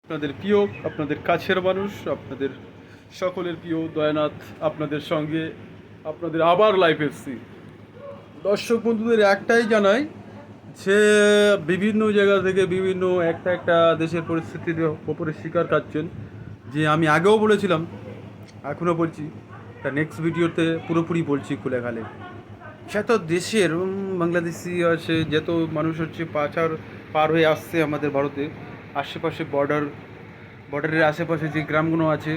আপনাদের প্রিয়, আপনাদের কাছের মানুষ, আপনাদের সকলের প্রিয় দয়ানাথ আপনাদের সঙ্গে আপনাদের আবার লাইভ এসছি। দর্শক বন্ধুদের একটাই জানাই যে বিভিন্ন জায়গা থেকে বিভিন্ন একটা একটা দেশের পরিস্থিতির ওপরে শিকার কাটছেন, যে আমি আগেও বলেছিলাম, এখনও বলছি, তা নেক্সট ভিডিওতে পুরোপুরি বলছি খুলে খালে। যত দেশের বাংলাদেশি আছে, যত মানুষ হচ্ছে পার হয়ে আসছে আমাদের ভারতে, আশেপাশে বর্ডারের আশেপাশে যে গ্রামগুলো আছে,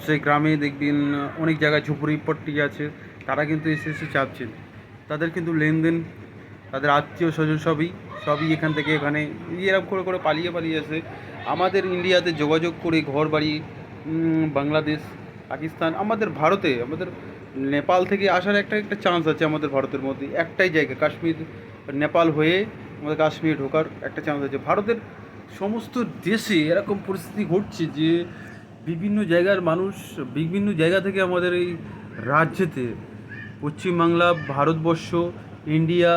সেই গ্রামে দেখবেন অনেক জায়গায় ঝুপড়িপট্টি আছে। তারা কিন্তু এসে এসে চাপছেন, তাদের কিন্তু লেনদেন, তাদের আত্মীয় স্বজন সবই এখান থেকে এখানে এরকম করে করে পালিয়ে পালিয়ে আসে আমাদের ইন্ডিয়াতে যোগাযোগ করে ঘর বাড়ি, বাংলাদেশ, পাকিস্তান, আমাদের ভারতে, আমাদের নেপাল থেকে আসার একটা একটা চান্স আছে। আমাদের ভারতের মধ্যে একটাই জায়গা কাশ্মীর, নেপাল হয়ে আমাদের কাশ্মীর ঢোকার একটা চান্স আছে। ভারতের সমস্ত দেশে এরকম পরিস্থিতি ঘটছে যে বিভিন্ন জায়গার মানুষ বিভিন্ন জায়গা থেকে আমাদের এই রাজ্যেতে, পশ্চিমবাংলা, ভারতবর্ষ, ইন্ডিয়া,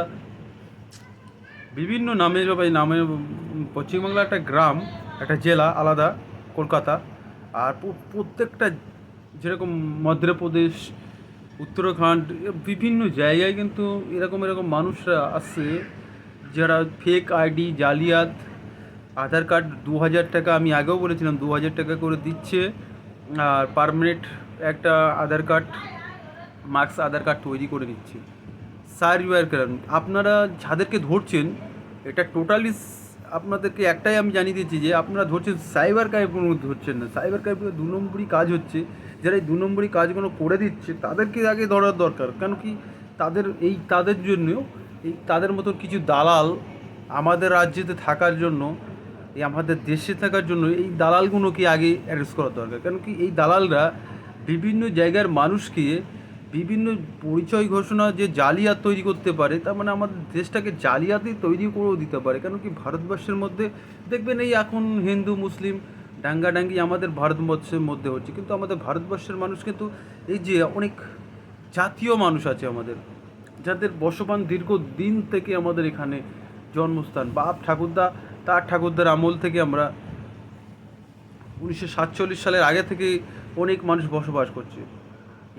বিভিন্ন নামে সবাই নামে, পশ্চিমবাংলা একটা গ্রাম, একটা জেলা আলাদা, কলকাতা, আর প্রত্যেকটা যেরকম মধ্যপ্রদেশ, উত্তরাখণ্ড, বিভিন্ন জায়গায় কিন্তু এরকম এরকম মানুষরা আসছে, যারা ফেক আইডি, জালিয়াত, আধার কার্ড 2000 টাকা, আমি আগেও বলেছিলাম 2000 টাকা করে দিচ্ছে, আর পার্মানেন্ট একটা আধার কার্ড, মার্কস আধার কার্ড তৈরি করে দিচ্ছে। সাইবার ক্রাইম আপনারা যাদেরকে ধরছেন, এটা টোটালি আপনাদেরকে একটাই আমি জানিয়ে দিচ্ছি যে আপনারা ধরছেন সাইবার ক্রাইম, কোনো ধরছেন না। সাইবার ক্রাইম 2 নম্বরই কাজ হচ্ছে। যারা এই 2 নম্বরই কাজগুলো করে দিচ্ছে তাদেরকে আগে ধরার দরকার। কেন কি তাদের জন্য, তাদের মতো কিছু দালাল আমাদের রাজ্যেতে থাকার জন্য, আমাদের দেশে থাকার জন্য এই দালালগুলোকে আগে অ্যারেস্ট করা দরকার। কেন কি এই দালালরা বিভিন্ন জায়গার মানুষকে বিভিন্ন পরিচয় ঘোষণা যে জালিয়াত তৈরি করতে পারে, তার মানে আমাদের দেশটাকে জালিয়াতি তৈরি করেও দিতে পারে। কেন কি ভারতবর্ষের মধ্যে দেখবেন এই এখন হিন্দু মুসলিম ডাঙ্গাডাঙ্গি আমাদের ভারতবর্ষের মধ্যে হচ্ছে, কিন্তু আমাদের ভারতবর্ষের মানুষ কিন্তু এই যে অনেক জাতীয় মানুষ আছে আমাদের, যাদের বসবান দীর্ঘদিন থেকে আমাদের এখানে জন্মস্থান, বাপ ঠাকুরদা তার ঠাকুরদার আমল থেকে আমরা 1947 সালের আগে থেকে অনেক মানুষ বসবাস করছে।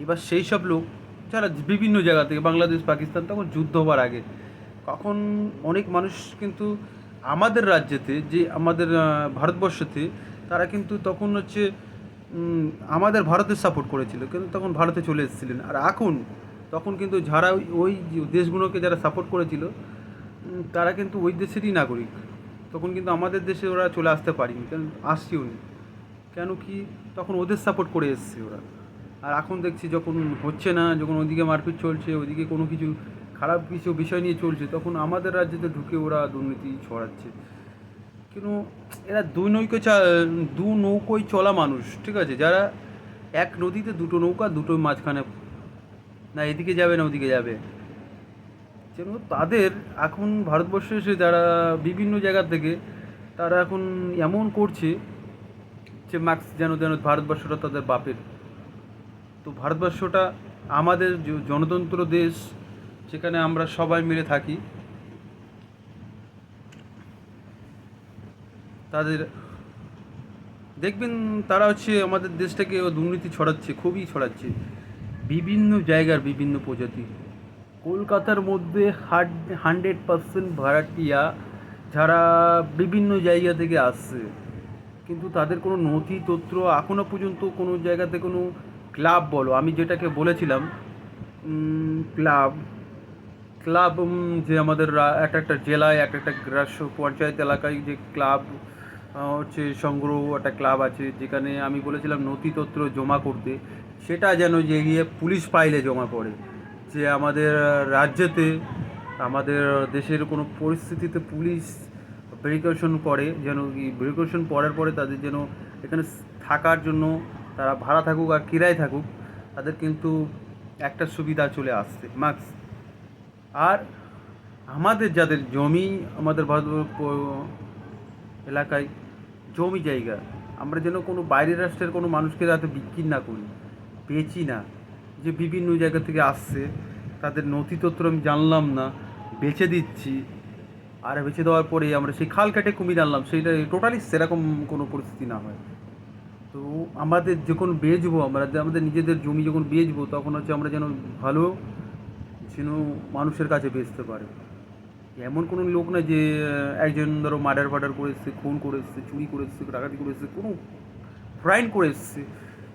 এবার সেই সব লোক যারা বিভিন্ন জায়গা থেকে, বাংলাদেশ, পাকিস্তান, তখন যুদ্ধ হওয়ার আগে, তখন অনেক মানুষ কিন্তু আমাদের রাজ্যেতে, যে আমাদের ভারতবর্ষতে, তারা কিন্তু তখন হচ্ছে আমাদের ভারতের সাপোর্ট করেছিল, কিন্তু তখন ভারতে চলে এসেছিলেন। আর এখন তখন কিন্তু যারা ওই দেশগুলোকে যারা সাপোর্ট করেছিল, তারা কিন্তু ওই দেশেরই নাগরিক। তখন কিন্তু আমাদের দেশে ওরা চলে আসতে পারেনি, কারণ আসছেও নি। কেন কি তখন ওদের সাপোর্ট করে এসছে ওরা। আর এখন দেখছি যখন হচ্ছে না, যখন ওইদিকে মারপিট চলছে, ওইদিকে কোনো কিছু খারাপ কিছু বিষয় নিয়ে চলছে, তখন আমাদের রাজ্যেতে ঢুকে ওরা দুর্নীতি ছড়াচ্ছে। কিন্তু এরা দু নৌকোয় চলা মানুষ, ঠিক আছে, যারা এক নদীতে দুটো নৌকা, দুটোর মাঝখানে, না এদিকে যাবে না ওদিকে যাবে, যেন তাদের এখন ভারতবর্ষে এসে যারা বিভিন্ন জায়গা থেকে তারা এখন এমন করছে যে মার্কস যেন যেন ভারতবর্ষটা তাদের বাপের। তো ভারতবর্ষটা আমাদের গণতন্ত্র দেশ, যেখানে আমরা সবাই মিলে থাকি। তাদের দেখবেন তারা হচ্ছে আমাদের দেশটাকে দুর্নীতি ছড়াচ্ছে, খুবই ছড়াচ্ছে, বিভিন্ন জায়গার বিভিন্ন প্রজাতি। কলকাতার মধ্যে 100% ভাড়াটিয়া, যারা বিভিন্ন জায়গা থেকে আসছে, কিন্তু তাদের কোনো নথিপত্র এখনও পর্যন্ত কোনো জায়গাতে কোনো ক্লাব বলো, আমি যেটাকে বলেছিলাম ক্লাব ক্লাব যে আমাদের একটা একটা জেলায়, একটা একটা গ্রাম্য পঞ্চায়েত এলাকায় যে ক্লাব হচ্ছে সংগ্রহ, একটা ক্লাব আছে, যেখানে আমি বলেছিলাম নথিপত্র জমা করতে, সেটা যেন যে গিয়ে পুলিশ ফাইলে জমা পড়ে। যে আমাদের রাজ্যেতে, আমাদের দেশের কোনো পরিস্থিতিতে পুলিশ ভেরিফিকেশন করে, যেন কি ভেরিফিকেশন পড়ার পরে তাদের যেন এখানে থাকার জন্য, তারা ভাড়া থাকুক আর কিরায় থাকুক, তাদের কিন্তু একটা সুবিধা চলে আসছে, মার্কস। আর আমাদের যাদের জমি, আমাদের ভারত এলাকায় জমি জায়গা, আমরা যেন কোনো বাইরের রাষ্ট্রের কোনো মানুষকে যাতে বিক্রি না করি, বেচি না। যে বিভিন্ন জায়গা থেকে আসছে, তাদের নথিপত্র আমি জানলাম না, বেচে দিচ্ছি, আর বেছে দেওয়ার পরে আমরা সেই খাল কেটে কুমির আনলাম, সেইটা টোটালি সেরকম কোনো পরিস্থিতি না হয়। তো আমাদের যখন বেচবো, আমরা আমাদের নিজেদের জমি যখন বেচবো, তখন হচ্ছে আমরা যেন ভালো, যেন মানুষের কাছে বেচতে পারে। এমন কোনো লোক না যে একজন ধরো মার্ডার করে এসছে, খুন করে এসছে, চুরি করে এসছে, ডাকাতি করে এসছে, কোনো ক্রাইম করে এসছে,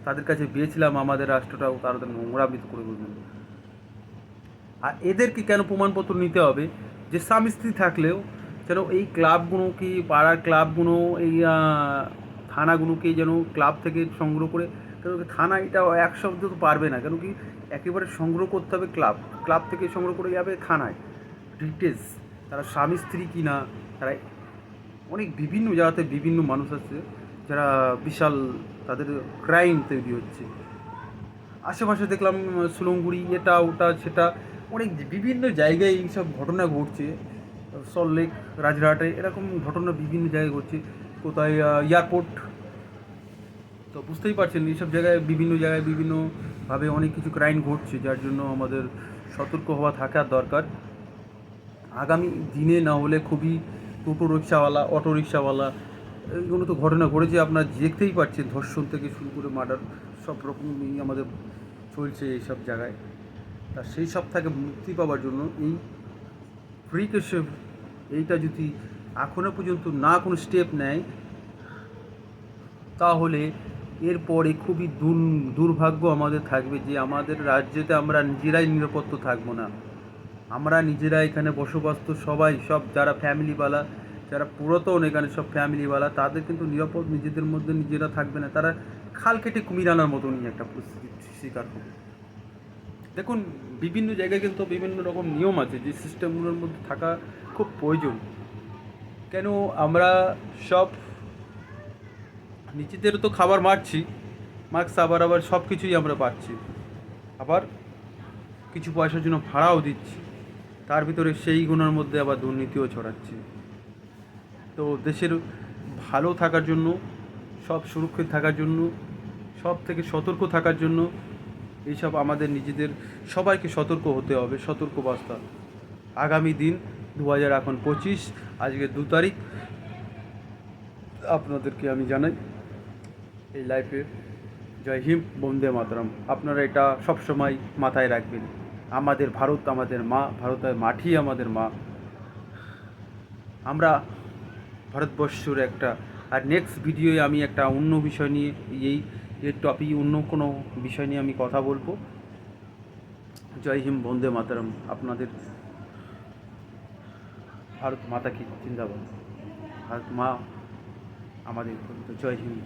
তাদের কাছে বেচলাম আমাদের রাষ্ট্রটাও তাদের নোংরামিত করে বলবেন। আর এদেরকে কেন প্রমাণপত্র নিতে হবে যে স্বামী স্ত্রী থাকলেও যেন এই ক্লাবগুলো কি পাড়ার ক্লাবগুলো এই থানাগুলোকে যেন ক্লাব থেকে সংগ্রহ করে, কেন কি থানা এটা এক শব্দ তো পারবে না, কেন কি একেবারে সংগ্রহ করতে হবে ক্লাব, ক্লাব থেকে সংগ্রহ করে যাবে থানায় ডিটেলস, তারা স্বামী স্ত্রী কি না, তারা অনেক বিভিন্ন জায়গাতে বিভিন্ন মানুষ আছে যারা বিশাল তাদের ক্রাইম তৈরি হচ্ছে। আশেপাশে দেখলাম সুলঙ্গুড়ি এটা ওটা সেটা অনেক বিভিন্ন জায়গায় এইসব ঘটনা ঘটছে। সল্টলেক, রাজরহাটে এরকম ঘটনা বিভিন্ন জায়গায় ঘটছে। কোথায় এয়ারপোর্ট, তো বুঝতেই পারছেন এইসব জায়গায় বিভিন্নভাবে অনেক কিছু ক্রাইম ঘটছে, যার জন্য আমাদের সতর্ক হওয়া থাকার দরকার। আগামী দিনে না হলে খুবই টোটো রিক্সাওয়ালা, অটো রিক্সাওয়ালা, এইগুলো তো ঘটনা ঘটেছে, আপনারা দেখতেই পাচ্ছেন, ধর্ষণ থেকে শুরু করে মার্ডার সব রকমই আমাদের চলছে এইসব জায়গায়। তা সেই সব থেকে মুক্তি পাওয়ার জন্য এই প্রিকশন এইটা যদি এখনও পর্যন্ত না কোনো স্টেপ নেয়, তাহলে এরপরে খুবই দুর্ভাগ্য আমাদের থাকবে যে আমাদের রাজ্যেতে আমরা নিজেরাই নিরাপত্ত থাকবো না। আমরা নিজেরা এখানে বসবাস তো সবাই, সব যারা ফ্যামিলিওয়ালা, যারা পুরাতন এখানে সব ফ্যামিলিওয়ালা, তাদের কিন্তু নিরাপদ নিজেদের মধ্যে নিজেরা থাকবে না, তারা খাল কেটে কুমির আনার মতনই একটা পরিস্থিতির শিকার হবে। দেখুন, বিভিন্ন জায়গায় কিন্তু বিভিন্ন রকম নিয়ম আছে যে সিস্টেমগুলোর মধ্যে থাকা খুব প্রয়োজন। কেন আমরা সব নিজেদেরও তো খাবার মার্কস আবার সব কিছুই আমরা পাচ্ছি, আবার কিছু পয়সার জন্য ভাড়াও দিচ্ছি, তার ভিতরে সেই গুণের মধ্যে আবার দুর্নীতিও ছড়াচ্ছে। তো দেশের ভালো থাকার জন্য, সব সুরক্ষিত থাকার জন্য, সব থেকে সতর্ক থাকার জন্য এইসব আমাদের নিজেদের সবাইকে সতর্ক হতে হবে, সতর্ক বার্তা। আগামী দিন 2025, আজকে 2 তারিখ, আপনাদেরকে আমি জানাই এই লাইফে জয় হিন্দ, বন্দে মাতরম। আপনারা এটা সবসময় মাথায় রাখবেন। আমাদের ভারত আমাদের মা, ভারতের মাটি আমাদের মা। আমরা ভারতবর্ষের একটা, আর নেক্সট ভিডিওয়ে আমি একটা অন্য বিষয় নিয়ে এই টপিক অন্য কোনো বিষয় নিয়ে আমি কথা বলবো। জয় হিন্দ, বন্দে মাতরম। আপনাদের ভারত মাতা কি জিন্দাবাদ। ভারত মা আমাদের জয় হিন্দ।